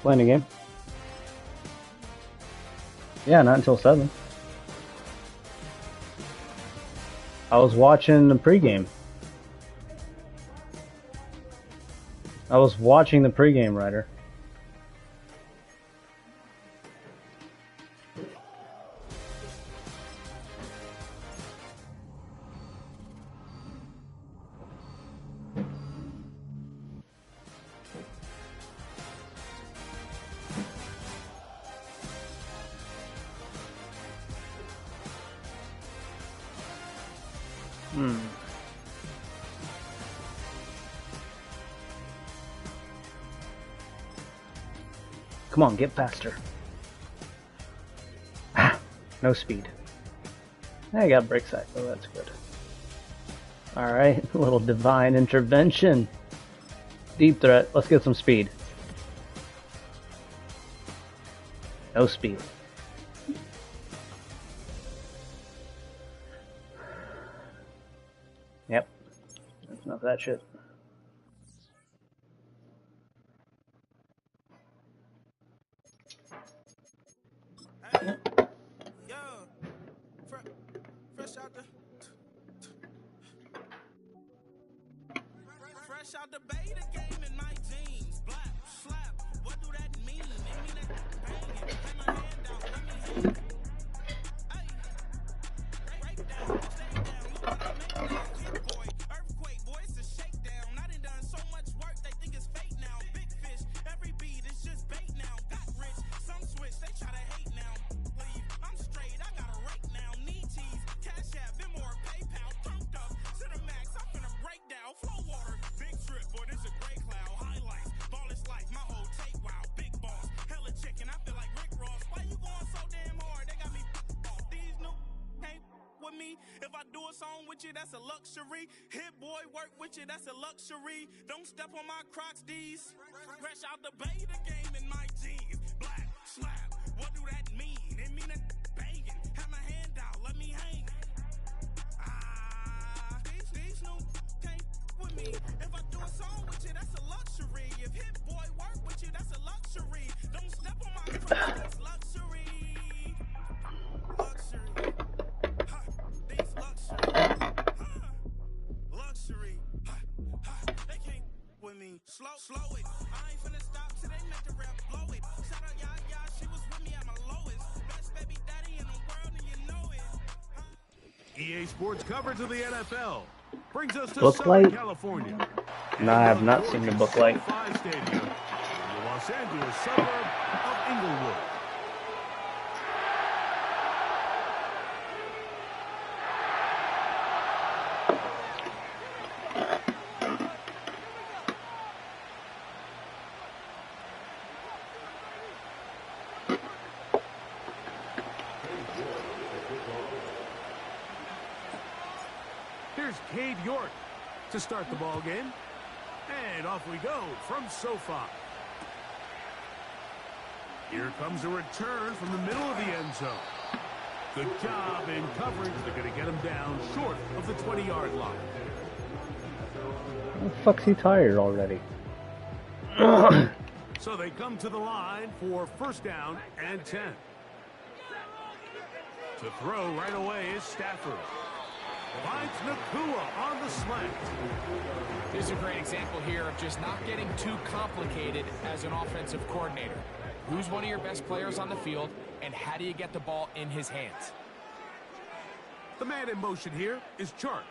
Playing a game. Yeah, not until 7. I was watching the pregame. I was watching the pregame, Ryder. Come on, get faster. Ah, no speed. I got break sack though, that's good. Alright, a little divine intervention. Deep threat, let's get some speed. No speed. Yep, that's enough of that shit. Out the beta game in my jeans. Black, slap, what do that mean? It mean that banging. Have my hand out, let me hang. Ay, break down, stay down. Look what I make now, big boy. Earthquake, boy, it's a shakedown. I done so much work, they think it's fake now. Big fish, every beat is just bait now. Got rich, some switch, they try to hate now. Leave, I'm straight, I got a rake now. Need cheese, cash app, been more PayPal. Thumped up, to the max, I'm finna break down. Flow water. Trip, boy, this a gray cloud. Highlights, ball is life, my whole take wow. Big boss, hella chicken, I feel like Rick Ross. Why you going so damn hard? They got me off. These new can't with me. If I do a song with you, that's a luxury. Hit boy, work with you, that's a luxury. Don't step on my Crocs, these. Fresh out the beta game in my jeans. Black, slap, what do that mean? It mean that banging. Have my hand out, let me hang. These new can't with me. If I do a song with you, that's a luxury. If Hit Boy work with you, that's a luxury. Don't step on my cross, that's luxury. Luxury. Ha, these luxury. Ha, luxury. Ha, ha, they can't with me. Slow it. I ain't finna stop till they make the rap blow it. Shout out ya, she was with me at my lowest. Best baby daddy in the world, and you know it. EA Sports coverage of the NFL brings us to Southern California. No, I have not seen the Booklight. Stadium in the Los Angeles suburb of Inglewood. Here's Cade York to start the ball game. And off we go from SoFi. Here comes a return from the middle of the end zone. Good job in coverage. They're going to get him down short of the 20-yard line. Oh, fuck's he tired already? So they come to the line for first down and 10. To throw right away is Stafford. Finds Nakua on the slant. This is a great example here of just not getting too complicated as an offensive coordinator. Who's one of your best players on the field, and how do you get the ball in his hands? The man in motion here is Chark.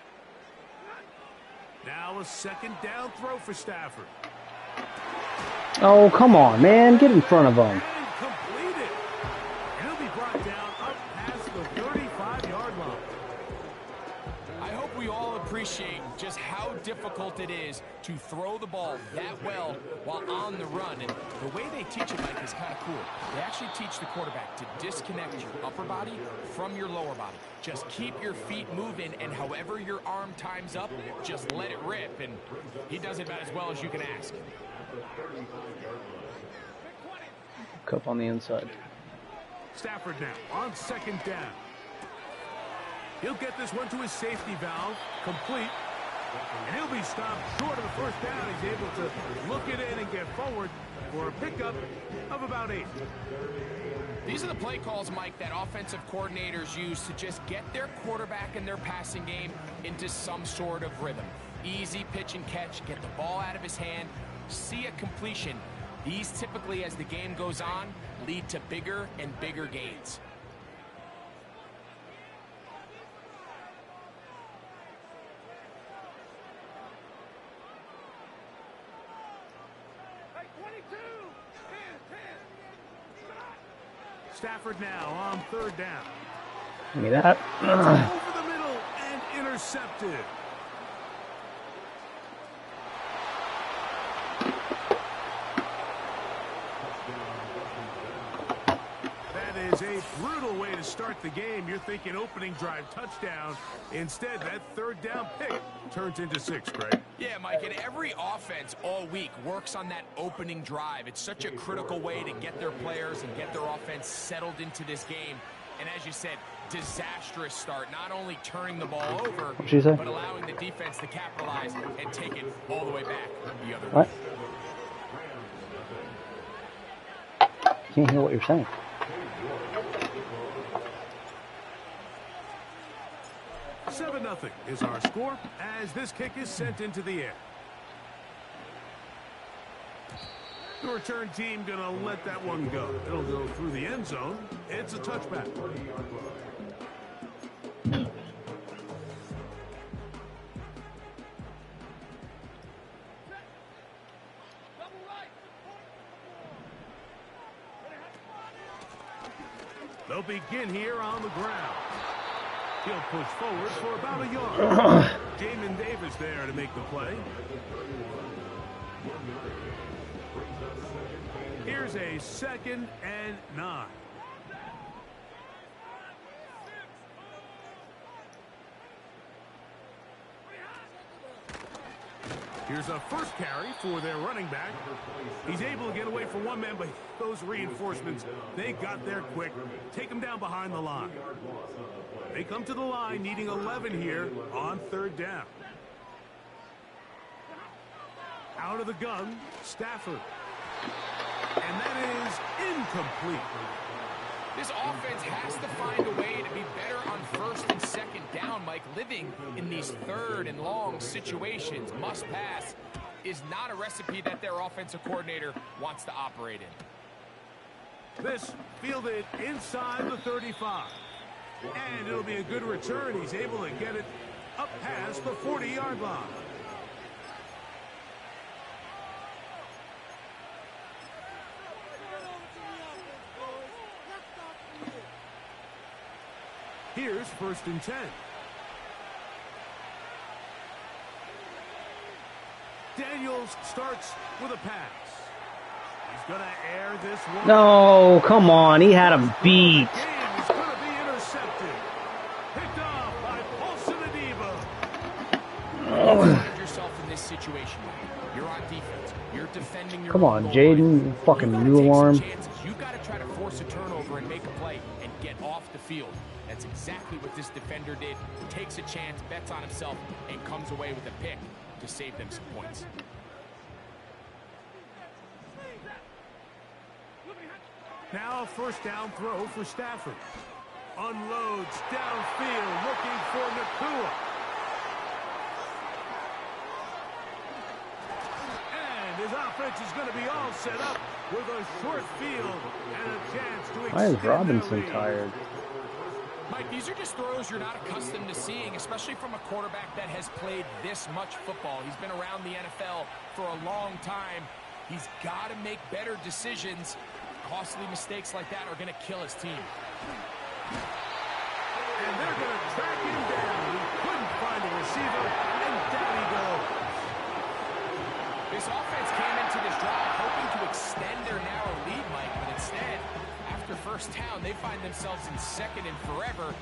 Now a second down throw for Stafford. Oh, come on, man. Get in front of him. And completed. He'll be brought down up past the 35-yard line. I hope we all appreciate just how difficult it is to throw the ball that well while on the run. And the way they teach it, Mike, is kind of cool. They actually teach the quarterback to disconnect your upper body from your lower body. Just keep your feet moving, and however your arm times up, just let it rip. And he does it about as well as you can ask. Cup on the inside. Stafford now on second down. He'll get this one to his safety valve. Complete. And he'll be stopped short of the first down. He's able to look it in and get forward for a pickup of about 8. These are the play calls, Mike, that offensive coordinators use to just get their quarterback and their passing game into some sort of rhythm. Easy pitch and catch, get the ball out of his hand, see a completion. These typically, as the game goes on, lead to bigger and bigger gains. Stafford now on 3rd down. Give me that. Over the middle and intercepted. That is a brutal way to start the game. You're thinking opening drive touchdown. Instead, that 3rd down pick turns into 6, Greg. Yeah, Mike, and every offense all week works on that opening drive. It's such a critical way to get their players and get their offense settled into this game. And as you said, disastrous start, not only turning the ball over, but allowing the defense to capitalize and take it all the way back the other way. Can't hear what you're saying. Seven 0 is our score as this kick is sent into the air. The return team gonna let that one go. It'll go through the end zone. It's a touchback. They'll begin here on the ground. He'll push forward for about a yard. Jamin Davis there to make the play. Here's a 2nd and 9. Here's a first carry for their running back. He's able to get away from one man, but those reinforcements, they got there quick. Take him down behind the line. They come to the line needing 11 here on 3rd down. Out of the gun, Stafford. And that is incomplete. This offense has to find a way to be better on 1st and 2nd down, Mike. Living in these 3rd and long situations, must pass, is not a recipe that their offensive coordinator wants to operate in. This fielded inside the 35. And it'll be a good return. He's able to get it up past the 40-yard line. Here's 1st and 10. Daniels starts with a pass. He's going to air this one. No, come on. He had him beat. He's going to be intercepted. Picked off by Paulson Adebo. You find yourself in this situation. You're on defense. You're defending your Come on, Jaden. Fucking new alarm. You've got to try to force a turnover and make a play and get off the field. That's exactly what this defender did. Takes a chance, bets on himself, and comes away with a pick to save them some points. Now a 1st down throw for Stafford. Unloads downfield looking for Nakua. And his offense is going to be all set up with a short field and a chance to extend. Why is Robinson their lead. tired? Mike, these are just throws you're not accustomed to seeing, especially from a quarterback that has played this much football. He's been around the NFL for a long time. He's got to make better decisions. Costly mistakes like that are going to kill his team. And they're going to track him down. He couldn't find a receiver, and down he goes. This offense came into this drive hoping to extend their narrow lead, Mike, but instead, after 1st down, they find themselves in 2nd and forever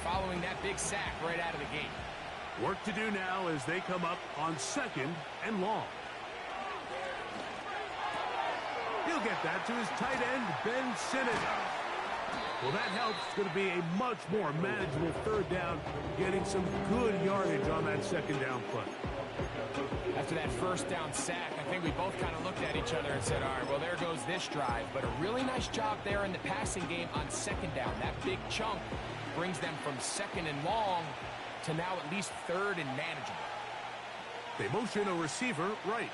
following that big sack right out of the gate. Work to do now as they come up on 2nd and long. He'll get that to his tight end, Ben Simmons. Well, that helps. It's going to be a much more manageable 3rd down, getting some good yardage on that 2nd down play. After that first down sack, I think we both kind of looked at each other and said, all right, well, there goes this drive. But a really nice job there in the passing game on second down. That big chunk brings them from second and long to now at least third and manageable. They motion a receiver right.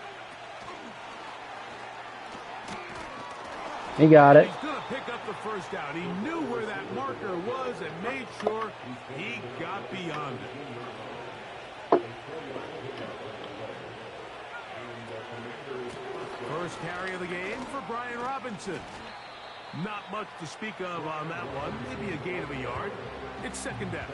He got it. He's going to pick up the first down. He knew where that marker was and made sure he got beyond it. First carry of the game for Brian Robinson. Not much to speak of on that one. Maybe a gain of a yard. It's second down.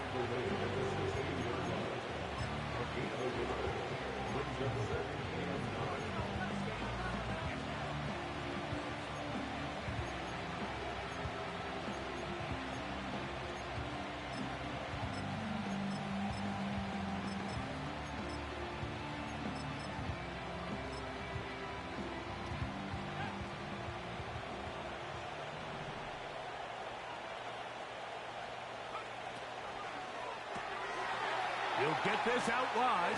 He'll get this out wide.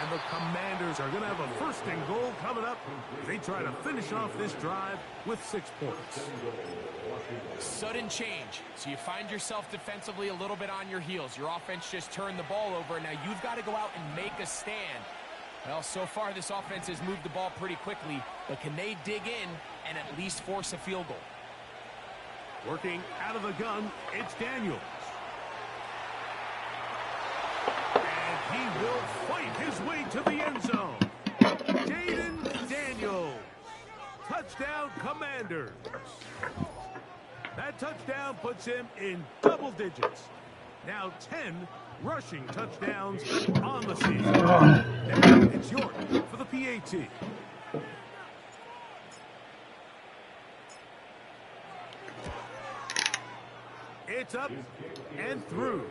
And the Commanders are going to have a first and goal coming up as they try to finish off this drive with 6 points. Sudden change. So you find yourself defensively a little bit on your heels. Your offense just turned the ball over. Now you've got to go out and make a stand. Well, so far this offense has moved the ball pretty quickly. But can they dig in and at least force a field goal? Working out of the gun, it's Daniels. He will fight his way to the end zone. Jaden Daniels. Touchdown, Commanders. That touchdown puts him in double digits. Now 10 rushing touchdowns on the season. Now it's York for the PAT. It's up and through.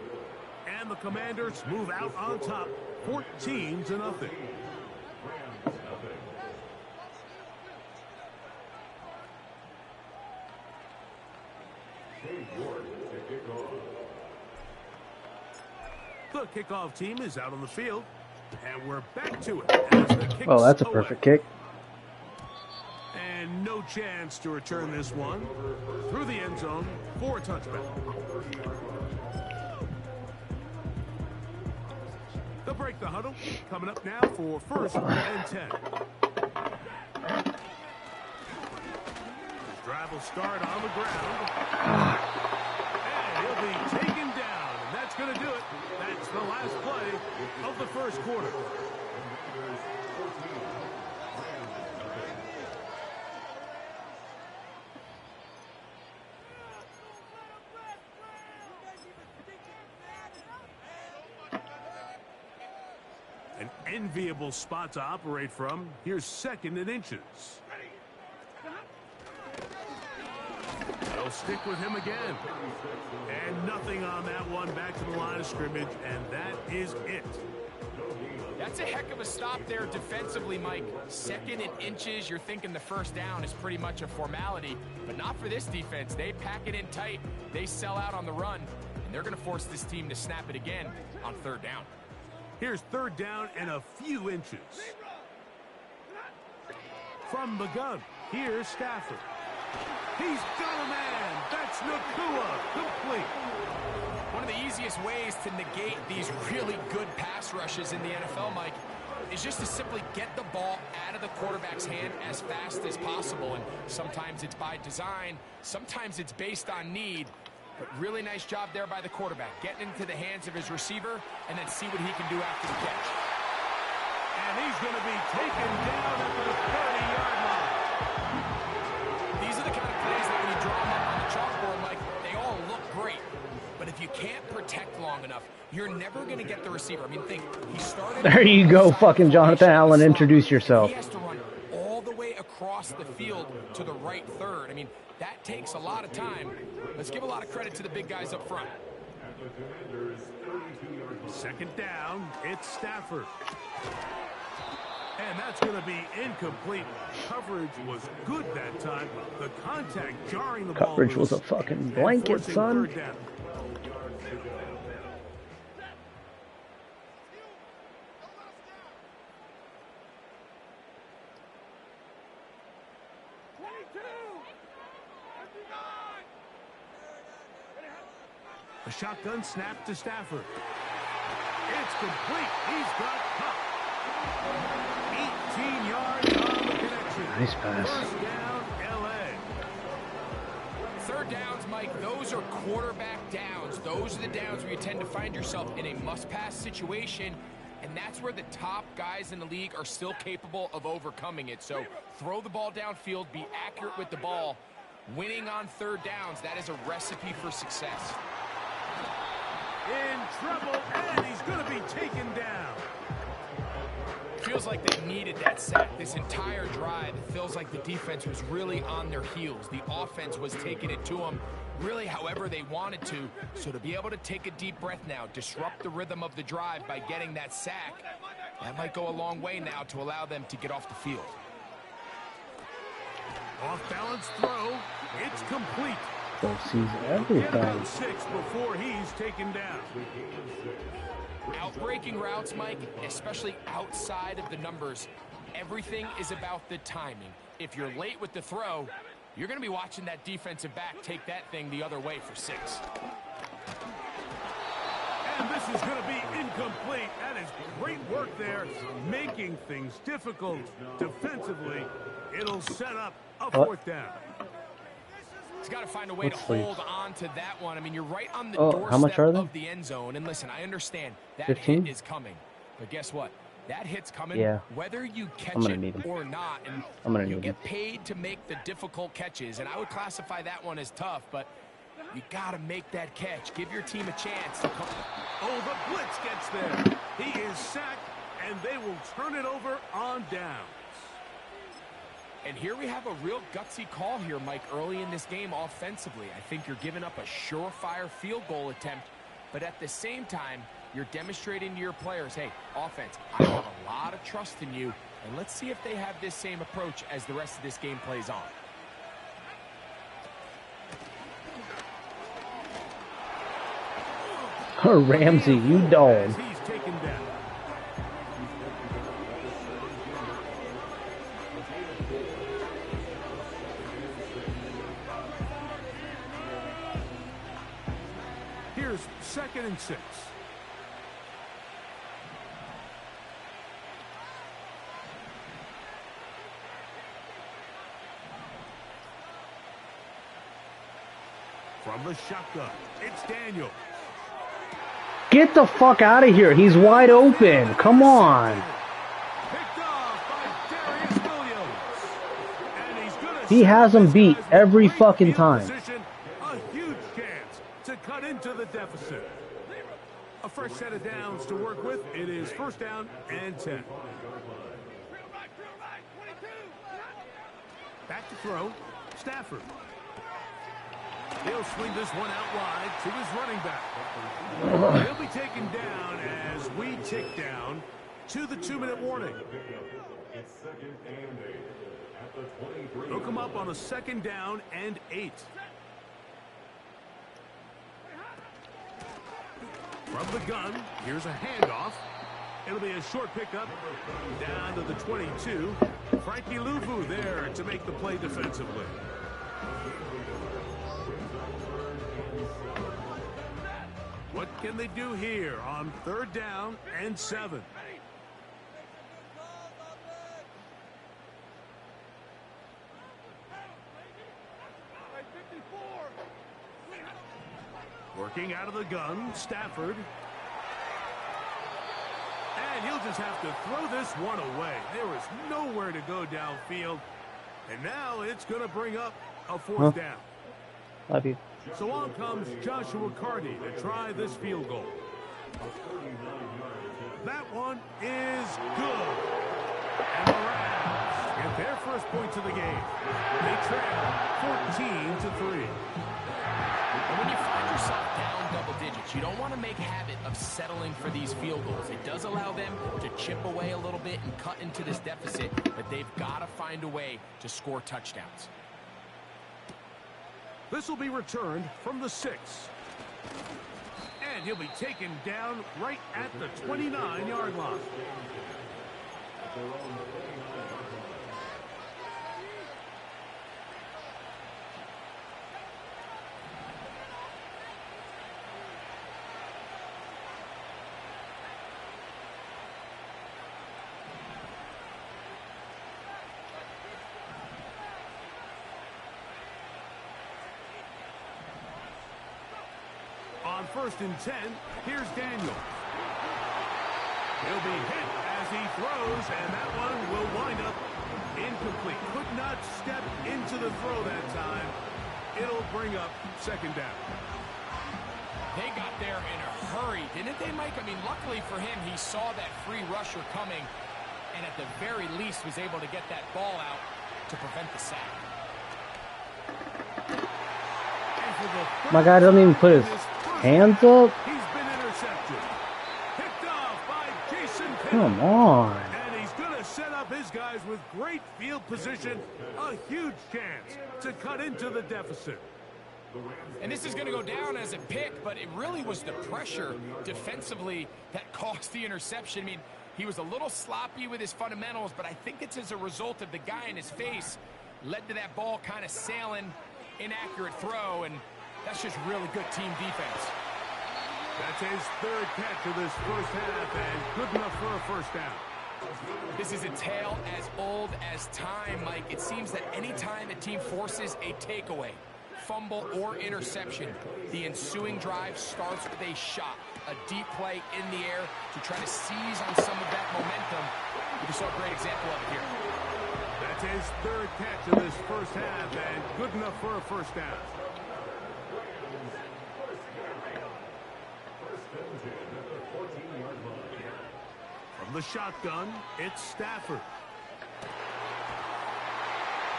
And the Commanders move out on top, 14-0. The kickoff team is out on the field, and we're back to it. As the kick's Oh, that's a perfect kick. And no chance to return this one through the end zone for a touchback. They'll break the huddle. Coming up now for 1st and 10. His drive will start on the ground. And he'll be taken down. And that's going to do it. That's the last play of the first quarter. An enviable spot to operate from. Here's 2nd and inches. They'll stick with him again. And nothing on that one. Back to the line of scrimmage, and that is it. That's a heck of a stop there defensively, Mike. 2nd and inches. You're thinking the first down is pretty much a formality, but not for this defense. They pack it in tight. They sell out on the run, and they're going to force this team to snap it again on 3rd down. Here's 3rd down and a few inches. From the gun, here's Stafford. He's got a man. That's Nakua, complete. One of the easiest ways to negate these really good pass rushes in the NFL, Mike, is just to simply get the ball out of the quarterback's hand as fast as possible. And sometimes it's by design, sometimes it's based on need. But really nice job there by the quarterback, getting into the hands of his receiver and then see what he can do after the catch. And he's going to be taken down at the 30-yard line. These are the kind of plays that when you draw them up on the chalkboard, Mike, they all look great. But if you can't protect long enough, you're never going to get the receiver. I mean, think, he started... There you go, fucking Jonathan Allen. Introduce yourself. He has to run all the way across the field to the right third. I mean, that takes a lot of time. Let's give a lot of credit to the big guys up front. 2nd down, it's Stafford. And that's going to be incomplete. Coverage was good that time. The contact jarring the ball. Coverage was a fucking blanket, son. A shotgun snap to Stafford. It's complete. He's got Cup. 18 yards on the connection. Nice pass. First down, LA. Third downs, Mike, those are quarterback downs. Those are the downs where you tend to find yourself in a must-pass situation, and that's where the top guys in the league are still capable of overcoming it. So throw the ball downfield, be accurate with the ball. Winning on third downs, that is a recipe for success. In trouble, and he's going to be taken down. Feels like they needed that sack. This entire drive, it feels like the defense was really on their heels. The offense was taking it to them really however they wanted to. So to be able to take a deep breath now, disrupt the rhythm of the drive by getting that sack, that might go a long way now to allow them to get off the field. Off-balance throw. It's complete. Ball sees Get everything. about 6 before he's taken down. Outbreaking routes, Mike, especially outside of the numbers, everything is about the timing. If you're late with the throw, you're going to be watching that defensive back take that thing the other way for 6. And this is going to be incomplete. That is great work there, making things difficult defensively. It'll set up a fourth down. He's got to find a way to hold on to that one. I mean, you're right on the how much are doorstep they? of the end zone. And listen, I understand that 15? hit is coming. But guess what? That hit's coming Yeah. whether you catch I'm gonna it need 'em. or not. And I'm gonna you need get 'em. paid to make the difficult catches. And I would classify that one as tough, but you got to make that catch. Give your team a chance to come. Oh, the blitz gets there. He is sacked, and they will turn it over on downs. And here we have a real gutsy call here, Mike, early in this game offensively. I think you're giving up a surefire field goal attempt, but at the same time, you're demonstrating to your players, hey, offense, I have a lot of trust in you, and let's see if they have this same approach as the rest of this game plays on. Ramsey, you dog. As he's taken down. Here's 2nd and 6. From the shotgun, it's Daniel. Get the fuck out of here. He's wide open. Come on. Picked off by Darius Williams. And he's gonna He has him this beat guy's every great fucking field time. position, a huge chance to cut into the deficit. A fresh set of downs to work with. It is 1st down and 10. Back to throw. Stafford. He'll swing this one out wide to his running back. He'll be taken down as we tick down to the 2-minute warning. He'll come up on a 2nd down and 8. From the gun, here's a handoff. It'll be a short pickup down to the 22. Frankie Luvu there to make the play defensively. What can they do here on 3rd down and 7? Working out of the gun, Stafford. And he'll just have to throw this one away. There is nowhere to go downfield. And now it's going to bring up a 4th down. Love you. So on comes Joshua Carty to try this field goal. That one is good. And the Rams get their first points of the game. They trail 14-3. And when you find yourself down double digits, you don't want to make habit of settling for these field goals. It does allow them to chip away a little bit and cut into this deficit, but they've got to find a way to score touchdowns. This will be returned from the 6. And he'll be taken down right at the 29-yard line. first and 10. Here's Daniel. He'll be hit as he throws, and that one will wind up incomplete. Could not step into the throw that time. It'll bring up second down. They got there in a hurry, didn't they, Mike? I mean, luckily for him, he saw that free rusher coming, and at the very least was able to get that ball out to prevent the sack. My guy doesn't even put his hands up. He's been intercepted. Picked off by Jason Pitt. Come on. And he's going to set up his guys with great field position. A huge chance to cut into the deficit. And this is going to go down as a pick, but it really was the pressure defensively that caused the interception. I mean, he was a little sloppy with his fundamentals, but I think it's as a result of the guy in his face led to that ball kind of sailing, inaccurate throw, and that's just really good team defense. That's his third catch of this first half, and good enough for a first down. This is a tale as old as time, Mike. It seems that any time a team forces a takeaway, fumble, or interception, the ensuing drive starts with a shot, a deep play in the air to try to seize on some of that momentum. We saw a great example of it here. That's his third catch of this first half, and good enough for a first down. From the shotgun, it's Stafford.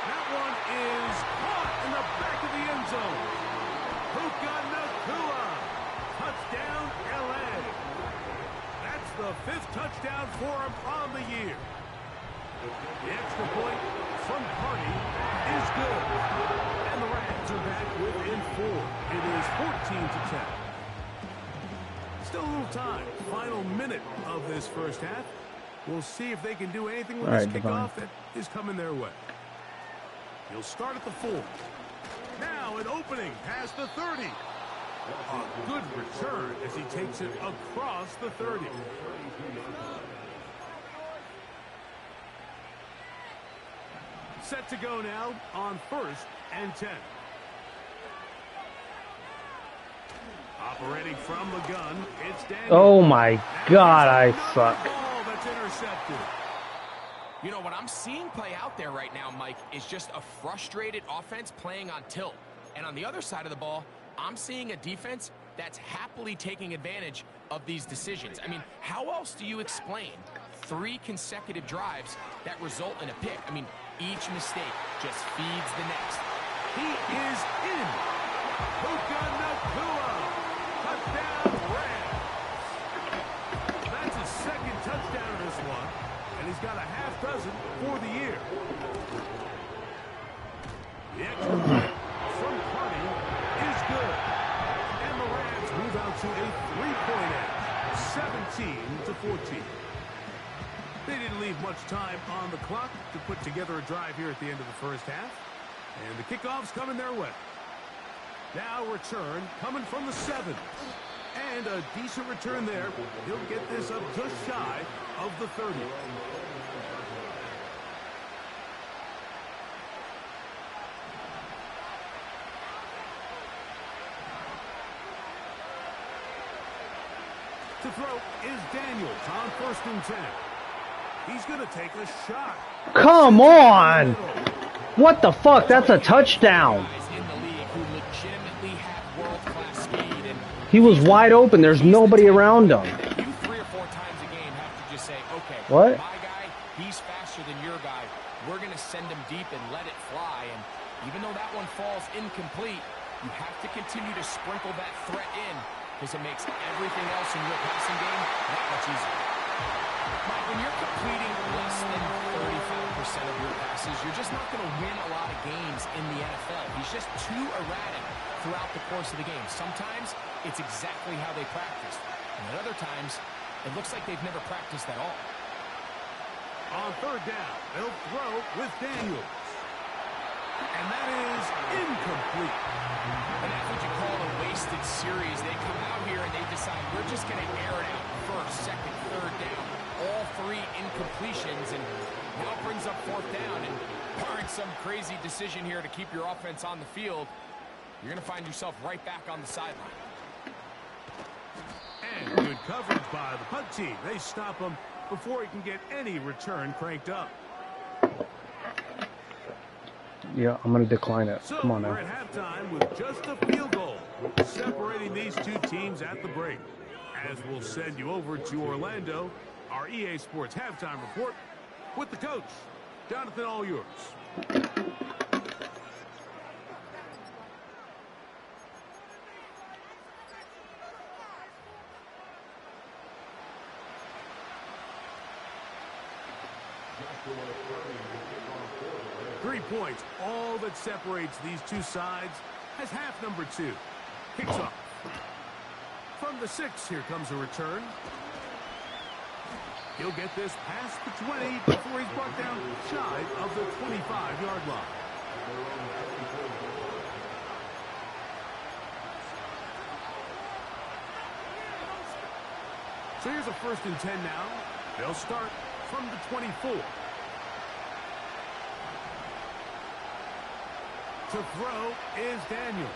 That one is caught in the back of the end zone. Puka Nacua. Touchdown, L.A. That's the 5th touchdown for him on the year. The extra point from Hardy is good. And the Rams are back within 4. It is 14-10. Still a little time. Final minute of this first half. We'll see if they can do anything with this kickoff that is coming their way. He'll start at the 4. Now an opening past the 30. A good return as he takes it across the 30. Set to go now on 1st and 10. Operating from the gun, it's Daniel. Oh my God, I suck. Ball that's intercepted. You know, what I'm seeing play out there right now, Mike, is just a frustrated offense playing on tilt. And on the other side of the ball, I'm seeing a defense that's happily taking advantage of these decisions. I mean, how else do you explain 3 consecutive drives that result in a pick? I mean, each mistake just feeds the next. He is in. Puka Nacua. Touchdown, Rams. That's his 2nd touchdown of this one. And he's got a half dozen for the year. The extra point from Hardy is good. And the Rams move out to a 3-point edge, 17-14. They didn't leave much time on the clock to put together a drive here at the end of the first half. And the kickoff's coming their way. Now return coming from the 7. And a decent return there. He'll get this up just shy of the 30. To throw is Daniels on 1st and 10. He's going to take a shot. Come on! What the fuck? That's a touchdown. He was wide open. There's nobody around him. You 3 or 4 times a game have to just say, okay, what? My guy, he's faster than your guy. We're going to send him deep and let it fly. And even though that one falls incomplete, you have to continue to sprinkle that threat in because it makes everything else in your passing game that much easier. Mike, when you're completing less than 35% of your passes, you're just not going to win a lot of games in the NFL. He's just too erratic throughout the course of the game. Sometimes it's exactly how they practiced. And at other times, it looks like they've never practiced at all. On 3rd down, they'll throw with Daniels. And that is incomplete. And that's what you call a wasted series. They come out here and they decide we're just going to air it out 1st, 2nd, 3rd down. All 3 incompletions, and now it brings up 4th down. And barring some crazy decision here to keep your offense on the field, you're going to find yourself right back on the sideline. coverage by the punt team. They stop him before he can get any return cranked up. Yeah, I'm going to decline it. So Come on we're now. at halftime with just a field goal separating these two teams at the break. As we'll send you over to Orlando, our EA Sports halftime report with the coach. Jonathan, all yours. 3 points, all that separates these two sides as half number 2. Kicks off. From the 6, here comes a return. He'll get this past the 20 before he's brought down shy of the 25-yard line. So here's a 1st and 10 now. They'll start from the 24. To throw is Daniels.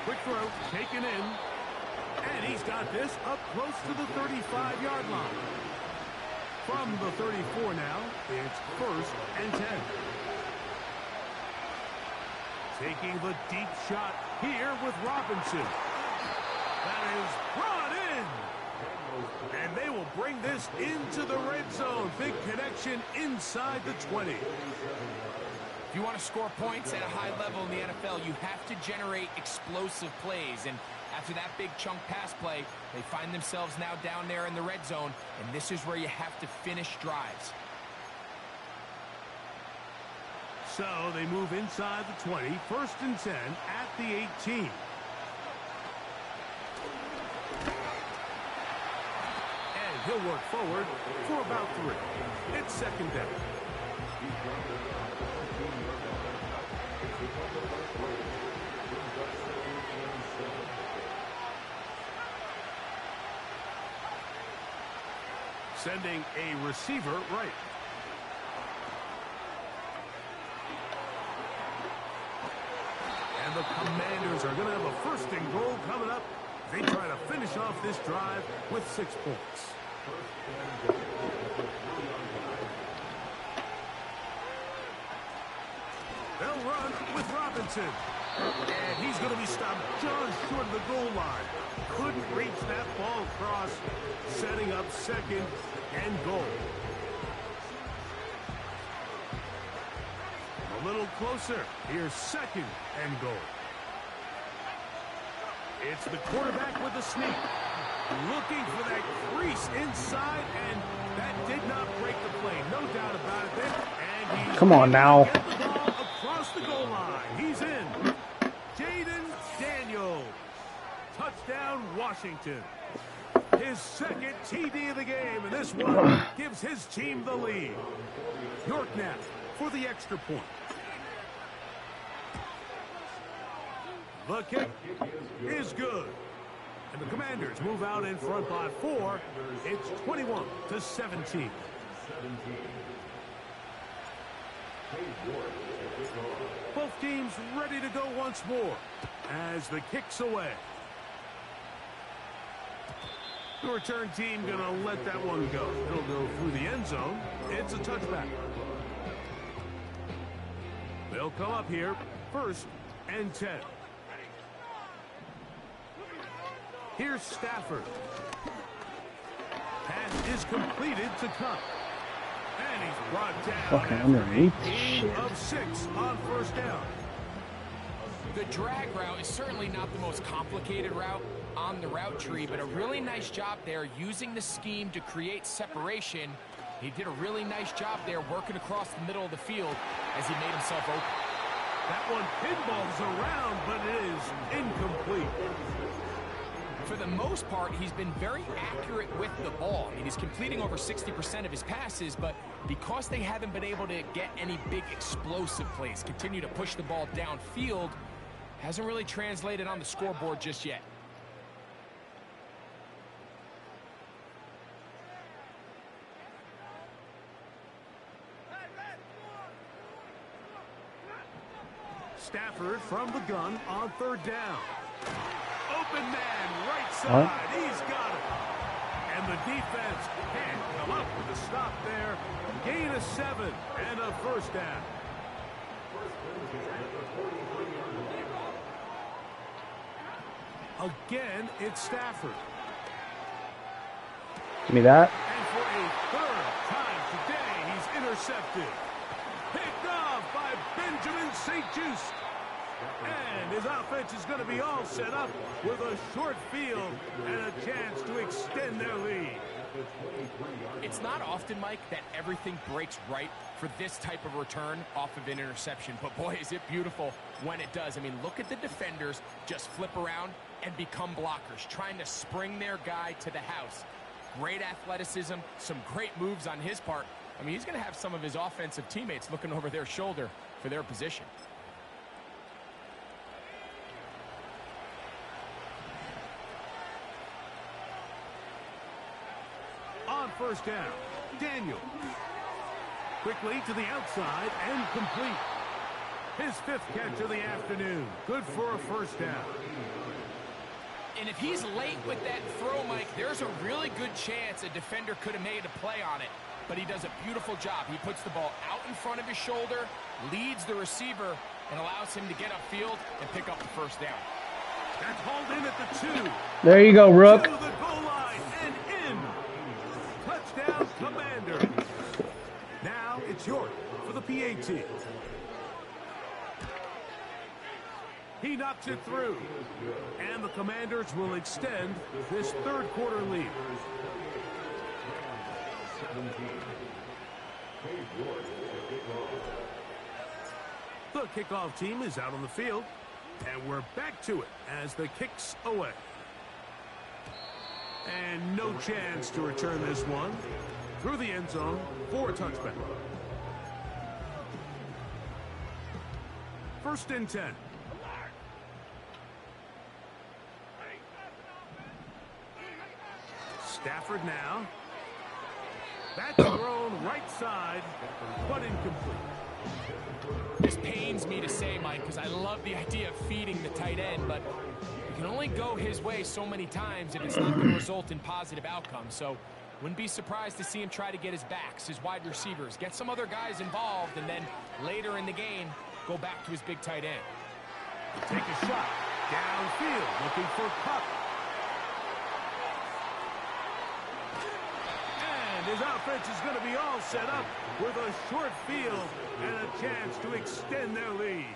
Quick throw, taken in. And he's got this up close to the 35-yard line. From the 34 now, it's 1st and 10. Taking the deep shot here with Robinson. That is brought in. And they will bring this into the red zone. Big connection inside the 20. If you want to score points at a high level in the NFL, you have to generate explosive plays. And after that big chunk pass play, they find themselves now down there in the red zone, and this is where you have to finish drives. So they move inside the 20, 1st and 10 at the 18. And he'll work forward for about 3. It's 2nd down. Sending a receiver right. And the Commanders are going to have a 1st and goal coming up. They try to finish off this drive with 6 points. They'll run with Robinson. And he's going to be stopped just short of the goal line. Couldn't reach that ball across, setting up 2nd and goal. A little closer. Here's 2nd and goal. It's the quarterback with the sneak. Looking for that crease inside, and that did not break the play. No doubt about it there. And he's Come on now. Get the ball across the goal line. He's in. Jaden Daniels. Touchdown, Washington. His 2nd TD of the game, and this one gives his team the lead. York now for the extra point. The kick is good. And the Commanders move out in front by 4. It's 21-17. Both teams ready to go once more as the kick's away. The return team going to let that one go. It'll go through the end zone. It's a touchback. They'll come up here 1st and 10. Here's Stafford. Pass is completed to Cup. And he's brought down Fucking underneath. 8 of 6 on 1st down. The drag route is certainly not the most complicated route on the route tree, but a really nice job there using the scheme to create separation. He did a really nice job there working across the middle of the field as he made himself open. That one pinballs around, but it is incomplete. For the most part, he's been very accurate with the ball. I mean, he's completing over 60% of his passes, but because they haven't been able to get any big explosive plays, continue to push the ball downfield, hasn't really translated on the scoreboard just yet. Stafford from the gun on 3rd down. Open man, right What? side. He's got it. And the defense can't come up with a stop there. Gain of 7 and a first down. Again, it's Stafford. Give me that. And for a third time today, he's intercepted. Picked off by Benjamin St-Juste. And his offense is going to be all set up with a short field and a chance to extend their lead. It's not often, Mike, that everything breaks right for this type of return off of an interception. But boy, is it beautiful when it does. I mean, look at the defenders just flip around and become blockers, trying to spring their guy to the house. Great athleticism, some great moves on his part. I mean, he's going to have some of his offensive teammates looking over their shoulder for their position. On first down, Daniel. Quickly to the outside and complete. His 5th catch of the afternoon. Good for a first down. And if he's late with that throw, Mike, there's a really good chance a defender could have made a play on it. But he does a beautiful job. He puts the ball out in front of his shoulder, leads the receiver, and allows him to get upfield and pick up the first down. That's hauled in at the 2. There you go, Rook. To the goal line and in. Touchdown, Commander. Now it's York for the PAT. He knocks it through. And the Commanders will extend this third quarter lead. The kickoff team is out on the field. And we're back to it as the kick's away. And no chance to return this one. Through the end zone for a touchback. 1st and 10. Stafford now. That's thrown right side, but incomplete. This pains me to say, Mike, because I love the idea of feeding the tight end, but you can only go his way so many times if it's not going to result in positive outcomes. So wouldn't be surprised to see him try to get his backs, his wide receivers, get some other guys involved, and then later in the game, go back to his big tight end. Take a shot. Downfield, looking for Cup. And his offense is going to be all set up with a short field and a chance to extend their lead.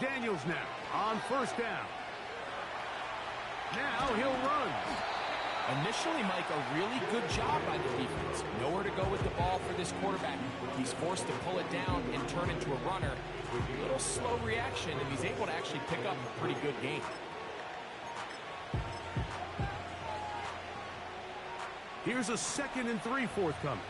Daniels now on first down. Now he'll run. Initially, Mike, a really good job by the defense. Nowhere to go with the ball for this quarterback. He's forced to pull it down and turn into a runner. A little slow reaction, and he's able to actually pick up a pretty good game. Here's a 2nd and 3 forthcoming.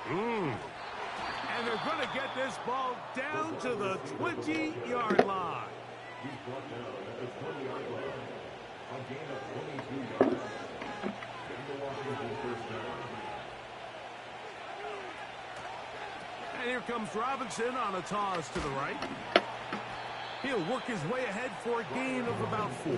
And they're going to get this ball down to the 20-yard line. And here comes Robinson on a toss to the right. He'll work his way ahead for a gain of about 4.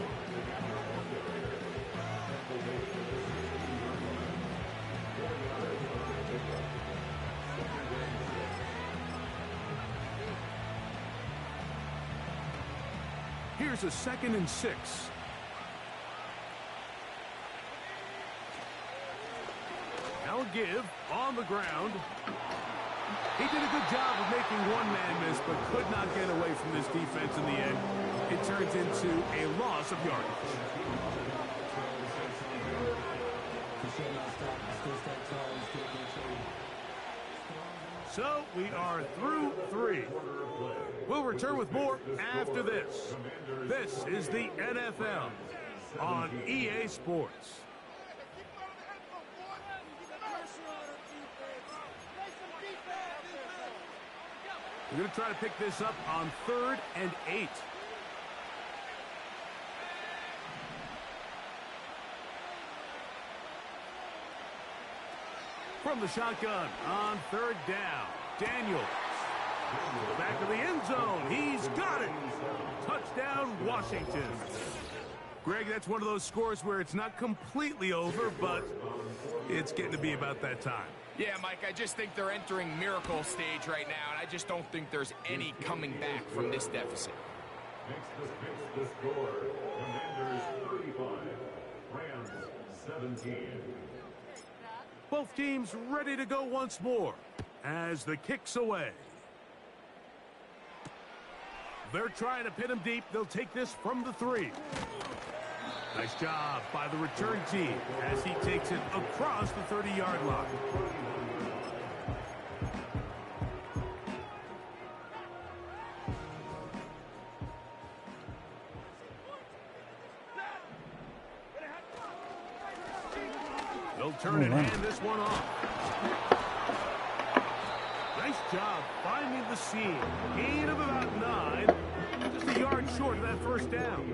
Here's a 2nd and 6. Now a give on the ground. He did a good job of making one man miss, but could not get away from this defense in the end. It turns into a loss of yardage. So we are through 3. We'll return with more after this. This is the NFL on EA Sports. They're going to try to pick this up on 3rd and 8. From the shotgun on 3rd down, Daniels. Back to the end zone. He's got it. Touchdown, Washington. Greg, that's one of those scores where it's not completely over, but it's getting to be about that time. Yeah, Mike, I just think they're entering miracle stage right now, and I just don't think there's any coming back from this deficit. The score, Commanders 35, Rams 17. Both teams ready to go once more as the kick's away. They're trying to pin him deep. They'll take this from the 3. Nice job by the return team as he takes it across the 30-yard line. They'll turn and hand this one off. Nice job finding the seam. Gain of about 9. Just a yard short of that first down.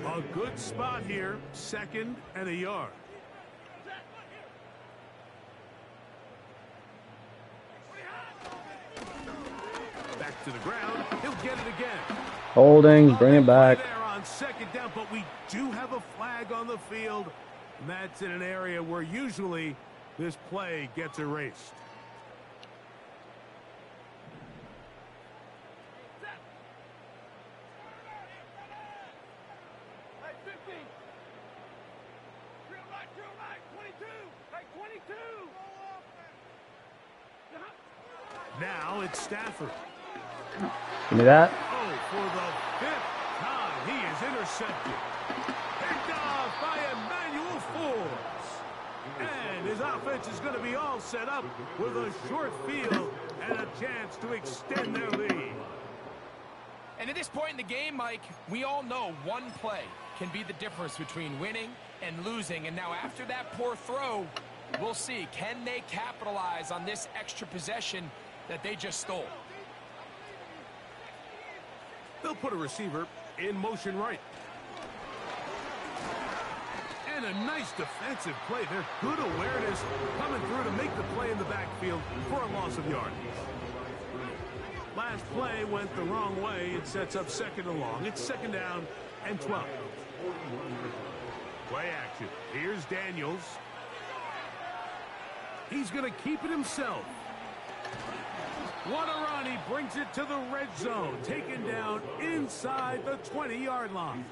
A good spot here. 2nd and a yard. Back to the ground. He'll get it again. Holding, bring it back. There on 2nd down, but we do have a flag on the field. And that's in an area where usually this play gets erased. Now it's Stafford. Give me that. Oh, for the 5th time, he is intercepted. Picked off by Emmanuel Forbes. And his offense is going to be all set up with a short field and a chance to extend their lead. And at this point in the game, Mike, we all know one play can be the difference between winning and losing. And now after that poor throw, we'll see, can they capitalize on this extra possession that they just stole? They'll put a receiver in motion right. And a nice defensive play. They're good awareness coming through to make the play in the backfield for a loss of yardage. Last play went the wrong way. It sets up 2nd and long. It's 2nd down and 12. Play action. Here's Daniels. He's going to keep it himself. What a run. He brings it to the red zone. Taken down inside the 20-yard line.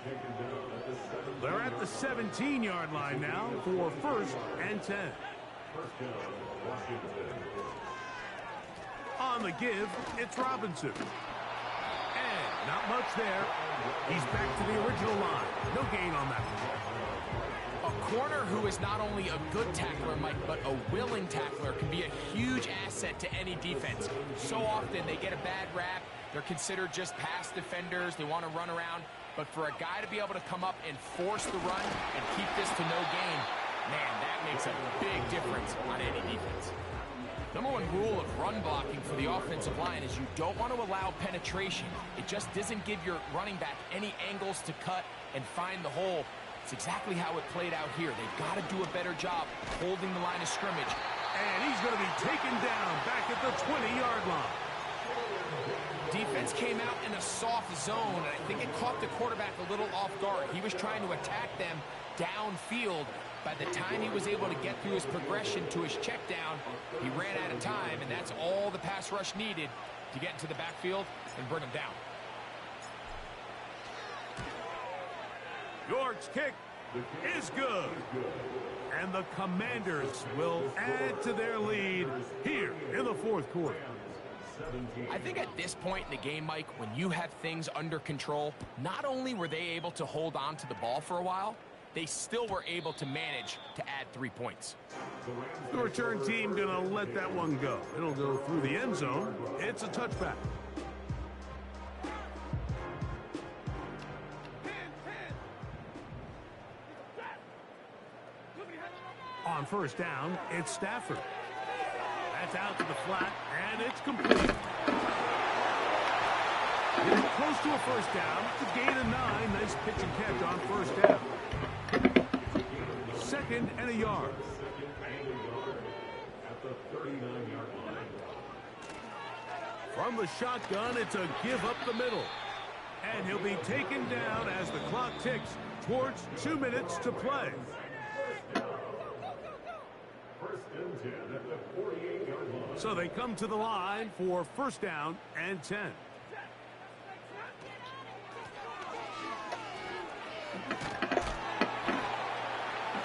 They're at the 17-yard line now for 1st and 10. On the give, it's Robinson. And not much there. He's back to the original line. No gain on that one. A corner who is not only a good tackler, Mike, but a willing tackler can be a huge asset to any defense. So often they get a bad rap. They're considered just pass defenders. They want to run around. But for a guy to be able to come up and force the run and keep this to no gain, man, that makes a big difference on any defense. Number one rule of run blocking for the offensive line is you don't want to allow penetration. It just doesn't give your running back any angles to cut and find the hole. It's exactly how it played out here. They've got to do a better job holding the line of scrimmage. And he's going to be taken down back at the 20-yard line. Defense came out in a soft zone, and I think it caught the quarterback a little off guard. He was trying to attack them downfield. By the time he was able to get through his progression to his check down, he ran out of time, and that's all the pass rush needed to get into the backfield and bring him down. York's kick is good. And the Commanders will add to their lead here in the 4th quarter. I think at this point in the game, Mike, when you have things under control, not only were they able to hold on to the ball for a while, they still were able to manage to add 3 points. The return team going to let that one go. It'll go through the end zone. It's a touchback. On 1st down, it's Stafford. That's out to the flat, and it's complete. It's close to a first down. It's a gain of 9. Nice pitch and catch on first down. 2nd and a yard. At the 39-yard line. From the shotgun, it's a give up the middle. And he'll be taken down as the clock ticks towards 2 minutes to play. First and 10 at the 48-yard line. So they come to the line for first down and 10.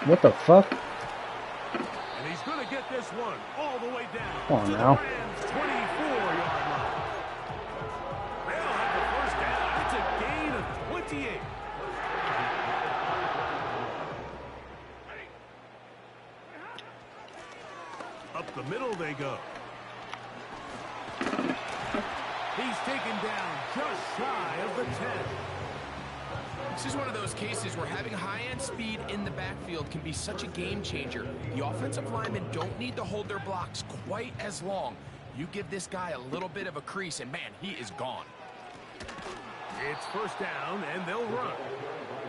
What the fuck? And he's going to get this one all the way down Come on to now. the Rams' 24-yard line. They'll have the first down. It's a gain of 28. Up the middle they go. He's taken down just shy of the 10. This is one of those cases where having high-end speed in the backfield can be such a game changer. The offensive linemen don't need to hold their blocks quite as long. You give this guy a little bit of a crease, and man, he is gone. It's first down, and they'll run.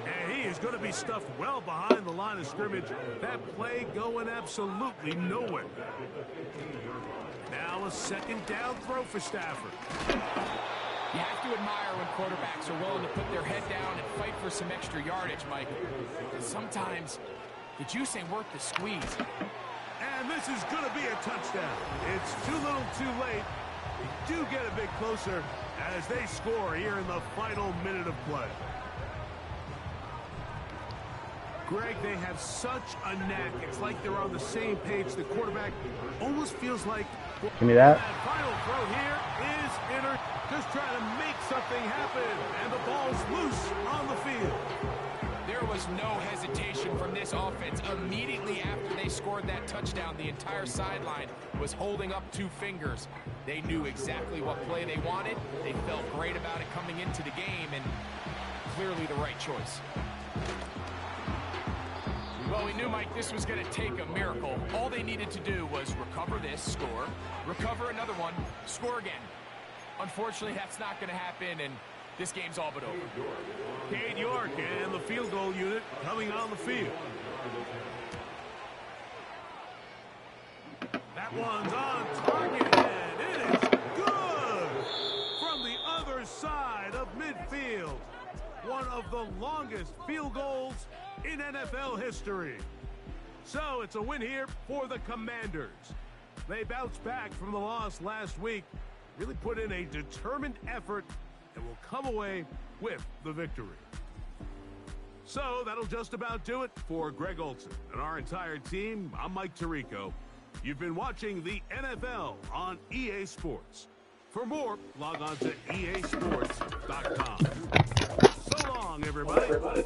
And he is going to be stuffed well behind the line of scrimmage. That play going absolutely nowhere. Now a second down throw for Stafford. You have to admire when quarterbacks are willing to put their head down and fight for some extra yardage, Mike. Sometimes the juice ain't worth the squeeze. And this is going to be a touchdown. It's too little too late. They do get a bit closer as they score here in the final minute of play. Greg, they have such a knack. It's like they're on the same page. The quarterback almost feels like... Give me that. That final throw here is just trying to make something happen. And the ball's loose on the field. There was no hesitation from this offense. Immediately after they scored that touchdown, the entire sideline was holding up 2 fingers. They knew exactly what play they wanted. They felt great about it coming into the game, and clearly the right choice. Well, we knew, Mike, this was going to take a miracle. All they needed to do was recover this, score, recover another one, score again. Unfortunately, that's not going to happen, and this game's all but over. Cade York and the field goal unit coming on the field. That one's on target, and it is good from the other side of midfield. One of the longest field goals in NFL history. So it's a win here for the Commanders. They bounced back from the loss last week, really put in a determined effort, and will come away with the victory. So that'll just about do it for Greg Olson and our entire team. I'm Mike Tirico. You've been watching the NFL on EA Sports. For more, log on to easports.com. So long, everybody.